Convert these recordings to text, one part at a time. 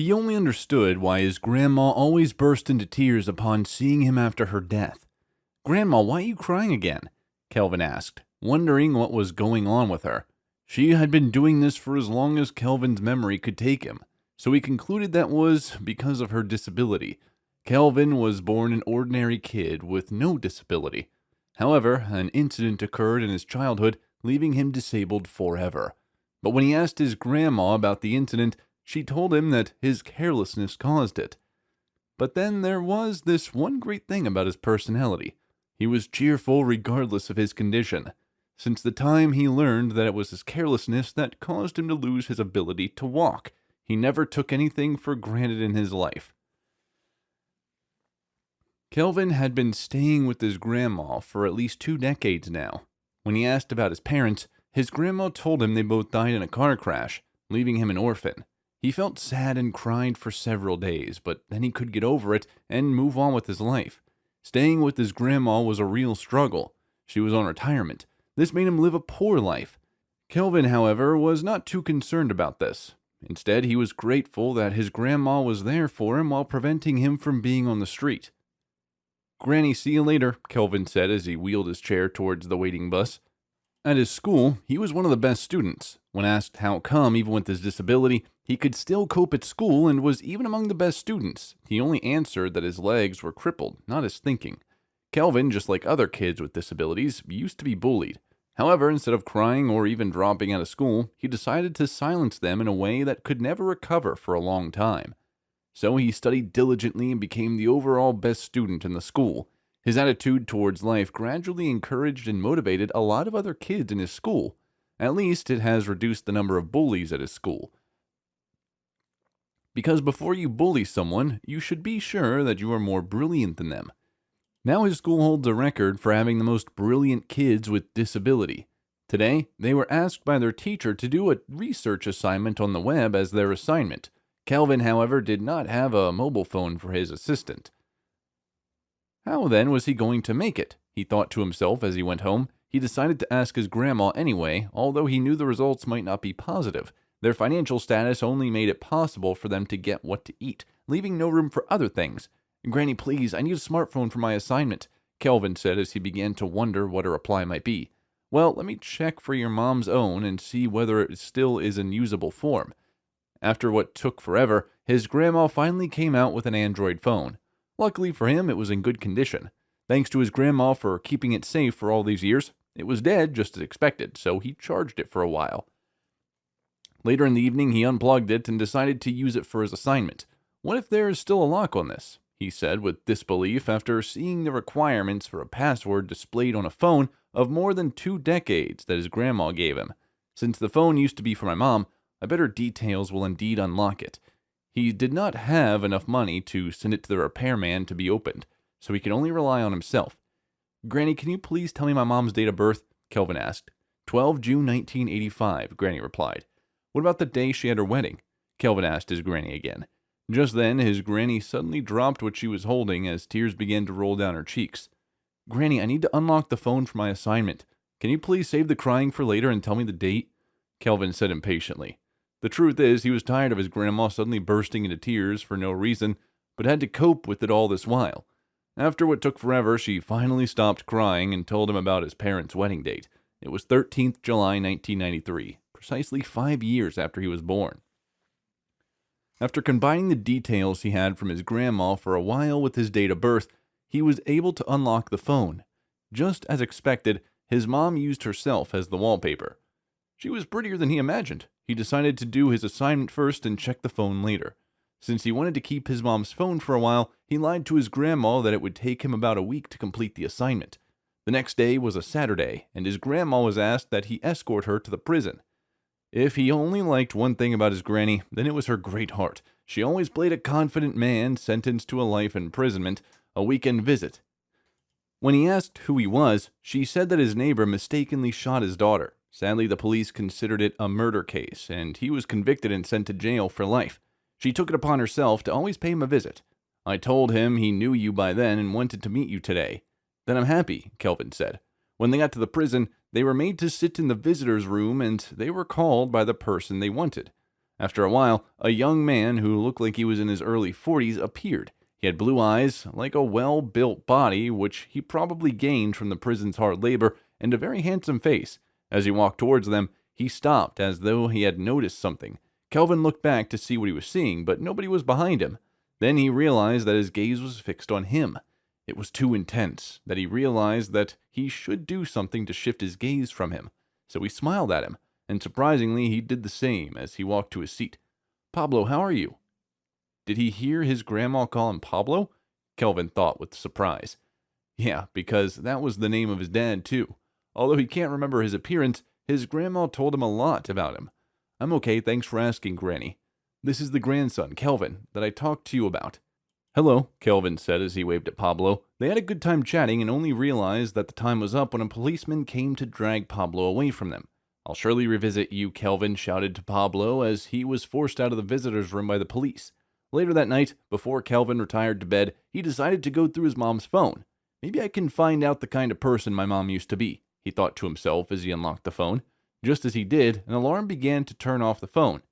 He only understood why his grandma always burst into tears upon seeing him after her death. "Grandma, why are you crying again?" Kelvin asked, wondering what was going on with her. She had been doing this for as long as Kelvin's memory could take him, so he concluded that was because of her disability. Kelvin was born an ordinary kid with no disability. However, an incident occurred in his childhood, leaving him disabled forever. But when he asked his grandma about the incident, she told him that his carelessness caused it. But then there was this one great thing about his personality. He was cheerful regardless of his condition. Since the time he learned that it was his carelessness that caused him to lose his ability to walk, he never took anything for granted in his life. Kelvin had been staying with his grandma for at least 2 decades now. When he asked about his parents, his grandma told him they both died in a car crash, leaving him an orphan. He felt sad and cried for several days, but then he could get over it and move on with his life. Staying with his grandma was a real struggle. She was on retirement. This made him live a poor life. Kelvin, however, was not too concerned about this. Instead, he was grateful that his grandma was there for him while preventing him from being on the street. "Granny, see you later," Kelvin said as he wheeled his chair towards the waiting bus. At his school, he was one of the best students. When asked how come, even with his disability, he could still cope at school and was even among the best students, he only answered that his legs were crippled, not his thinking. Kelvin, just like other kids with disabilities, used to be bullied. However, instead of crying or even dropping out of school, he decided to silence them in a way that could never recover for a long time. So he studied diligently and became the overall best student in the school. His attitude towards life gradually encouraged and motivated a lot of other kids in his school. At least it has reduced the number of bullies at his school. Because before you bully someone, you should be sure that you are more brilliant than them. Now his school holds a record for having the most brilliant kids with disability. Today, they were asked by their teacher to do a research assignment on the web as their assignment. Kelvin, however, did not have a mobile phone for his assistant. How then was he going to make it? He thought to himself as he went home. He decided to ask his grandma anyway, although he knew the results might not be positive. Their financial status only made it possible for them to get what to eat, leaving no room for other things. "Granny, please, I need a smartphone for my assignment," Kelvin said as he began to wonder what a reply might be. "Well, let me check for your mom's own and see whether it still is in usable form." After what took forever, his grandma finally came out with an Android phone. Luckily for him, it was in good condition. Thanks to his grandma for keeping it safe for all these years. It was dead, just as expected, so he charged it for a while. Later in the evening, he unplugged it and decided to use it for his assignment. "What if there is still a lock on this?" he said with disbelief after seeing the requirements for a password displayed on a phone of more than 2 decades that his grandma gave him. "Since the phone used to be for my mom, I bet her details will indeed unlock it." He did not have enough money to send it to the repairman to be opened, so he could only rely on himself. "Granny, can you please tell me my mom's date of birth?" Kelvin asked. 12 June 1985, Granny replied. "What about the day she had her wedding?" Kelvin asked his granny again. Just then, his granny suddenly dropped what she was holding as tears began to roll down her cheeks. "Granny, I need to unlock the phone for my assignment. Can you please save the crying for later and tell me the date?" Kelvin said impatiently. The truth is, he was tired of his grandma suddenly bursting into tears for no reason, but had to cope with it all this while. After what took forever, she finally stopped crying and told him about his parents' wedding date. It was 13th July 1993, precisely 5 years after he was born. After combining the details he had from his grandma for a while with his date of birth, he was able to unlock the phone. Just as expected, his mom used herself as the wallpaper. She was prettier than he imagined. He decided to do his assignment first and check the phone later. Since he wanted to keep his mom's phone for a while, he lied to his grandma that it would take him about a week to complete the assignment. The next day was a Saturday, and his grandma was asked that he escort her to the prison. If he only liked one thing about his granny, then it was her great heart. She always played a confident man sentenced to a life imprisonment, a weekend visit. When he asked who he was, she said that his neighbor mistakenly shot his daughter. Sadly, the police considered it a murder case, and he was convicted and sent to jail for life. She took it upon herself to always pay him a visit. "I told him he knew you by then and wanted to meet you today." "Then I'm happy," Kelvin said. When they got to the prison, they were made to sit in the visitor's room and they were called by the person they wanted. After a while, a young man who looked like he was in his early 40s appeared. He had blue eyes, like a well-built body, which he probably gained from the prison's hard labor, and a very handsome face. As he walked towards them, he stopped as though he had noticed something. Kelvin looked back to see what he was seeing, but nobody was behind him. Then he realized that his gaze was fixed on him. It was too intense that he realized that he should do something to shift his gaze from him. So he smiled at him, and surprisingly, he did the same as he walked to his seat. "Pablo, how are you?" Did he hear his grandma call him Pablo? Kelvin thought with surprise. Yeah, because that was the name of his dad, too. Although he can't remember his appearance, his grandma told him a lot about him. "I'm okay, thanks for asking, Granny. This is the grandson, Kelvin, that I talked to you about." "Hello," Kelvin said as he waved at Pablo. They had a good time chatting and only realized that the time was up when a policeman came to drag Pablo away from them. "I'll surely revisit you," Kelvin shouted to Pablo as he was forced out of the visitor's room by the police. Later that night, before Kelvin retired to bed, he decided to go through his mom's phone. "Maybe I can find out the kind of person my mom used to be," he thought to himself as he unlocked the phone. Just as he did, an alarm began to turn off the phone,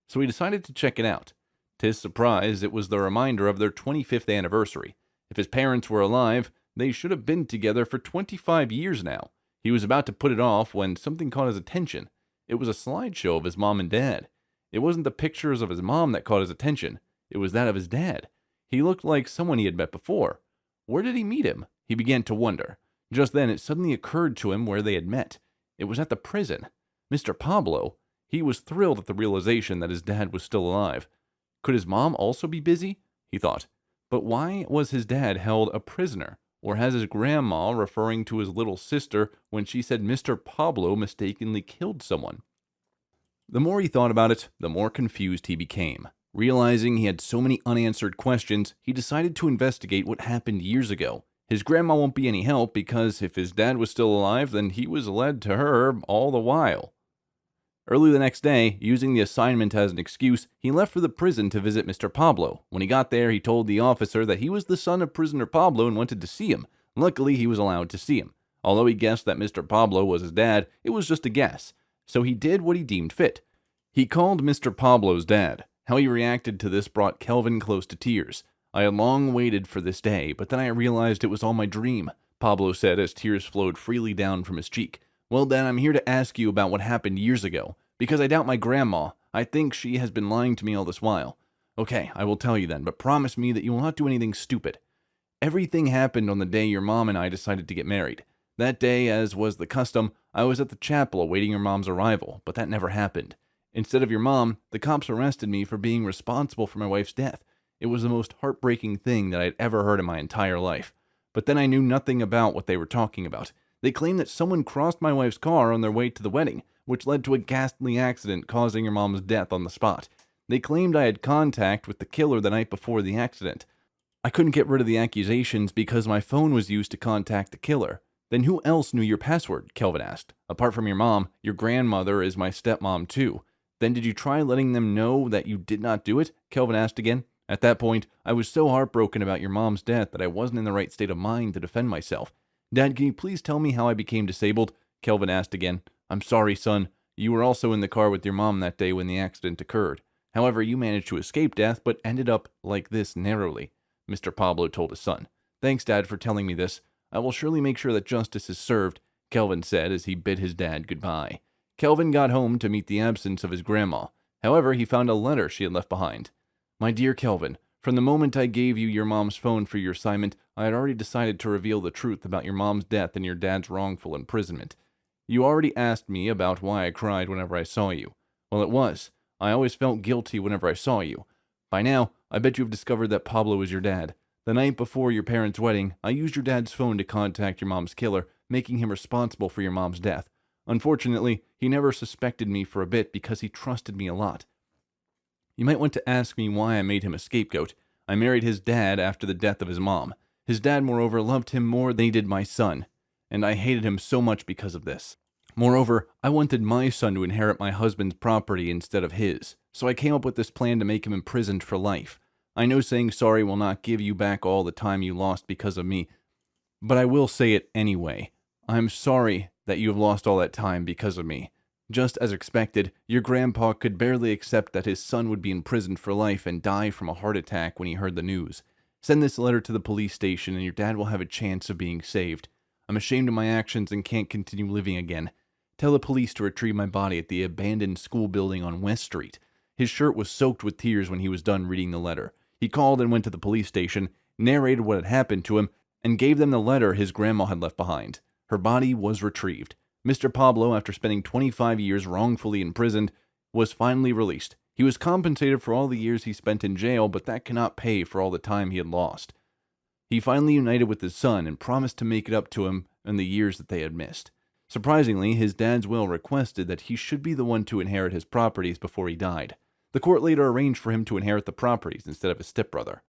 so he decided to check it out. To his surprise, it was the reminder of their 25th anniversary. If his parents were alive, they should have been together for 25 years now. He was about to put it off when something caught his attention. It was a slideshow of his mom and dad. It wasn't the pictures of his mom that caught his attention. It was that of his dad. He looked like someone he had met before. Where did he meet him? He began to wonder. Just then, it suddenly occurred to him where they had met. It was at the prison. Mr. Pablo. He was thrilled at the realization that his dad was still alive. Could his mom also be busy? He thought. But why was his dad held a prisoner? Or has his grandma referring to his little sister when she said Mr. Pablo mistakenly killed someone? The more he thought about it, the more confused he became. Realizing he had so many unanswered questions, he decided to investigate what happened years ago. His grandma won't be any help because if his dad was still alive, then he was led to her all the while. Early the next day, using the assignment as an excuse, he left for the prison to visit Mr. Pablo. When he got there, he told the officer that he was the son of prisoner Pablo and wanted to see him. Luckily, he was allowed to see him. Although he guessed that Mr. Pablo was his dad, it was just a guess. So he did what he deemed fit. He called Mr. Pablo's dad. How he reacted to this brought Kelvin close to tears. "I had long waited for this day, but then I realized it was all my dream," Pablo said as tears flowed freely down from his cheek. "Well, Dad, I'm here to ask you about what happened years ago, because I doubt my grandma. I think she has been lying to me all this while." "Okay, I will tell you then, but promise me that you will not do anything stupid." "Everything happened on the day your mom and I decided to get married. That day, as was the custom, I was at the chapel awaiting your mom's arrival, but that never happened. Instead of your mom, the cops arrested me for being responsible for my wife's death. It was the most heartbreaking thing that I had ever heard in my entire life. But then I knew nothing about what they were talking about. They claimed that someone crossed my wife's car on their way to the wedding, which led to a ghastly accident causing your mom's death on the spot. They claimed I had contact with the killer the night before the accident. I couldn't get rid of the accusations because my phone was used to contact the killer." "Then who else knew your password?" Kelvin asked. "Apart from your mom, your grandmother is my stepmom too." "Then did you try letting them know that you did not do it?" Kelvin asked again. "At that point, I was so heartbroken about your mom's death that I wasn't in the right state of mind to defend myself." "Dad, can you please tell me how I became disabled?" Kelvin asked again. "I'm sorry, son. You were also in the car with your mom that day when the accident occurred. However, you managed to escape death, but ended up like this narrowly," Mr. Pablo told his son. "Thanks, Dad, for telling me this. I will surely make sure that justice is served," Kelvin said as he bid his dad goodbye. Kelvin got home to meet the absence of his grandma. However, he found a letter she had left behind. "My dear Kelvin, from the moment I gave you your mom's phone for your assignment, I had already decided to reveal the truth about your mom's death and your dad's wrongful imprisonment. You already asked me about why I cried whenever I saw you. Well, it was. I always felt guilty whenever I saw you. By now, I bet you have discovered that Pablo is your dad. The night before your parents' wedding, I used your dad's phone to contact your mom's killer, making him responsible for your mom's death. Unfortunately, he never suspected me for a bit because he trusted me a lot. You might want to ask me why I made him a scapegoat. I married his dad after the death of his mom. His dad, moreover, loved him more than he did my son, and I hated him so much because of this. Moreover, I wanted my son to inherit my husband's property instead of his, so I came up with this plan to make him imprisoned for life. I know saying sorry will not give you back all the time you lost because of me, but I will say it anyway. I'm sorry that you have lost all that time because of me. Just as expected, your grandpa could barely accept that his son would be imprisoned for life and die from a heart attack when he heard the news. Send this letter to the police station and your dad will have a chance of being saved. I'm ashamed of my actions and can't continue living again. Tell the police to retrieve my body at the abandoned school building on West Street. His shirt was soaked with tears when he was done reading the letter. He called and went to the police station, narrated what had happened to him, and gave them the letter his grandma had left behind. Her body was retrieved. Mr. Pablo, after spending 25 years wrongfully imprisoned, was finally released. He was compensated for all the years he spent in jail, but that cannot pay for all the time he had lost. He finally united with his son and promised to make it up to him in the years that they had missed. Surprisingly, his dad's will requested that he should be the one to inherit his properties before he died. The court later arranged for him to inherit the properties instead of his stepbrother.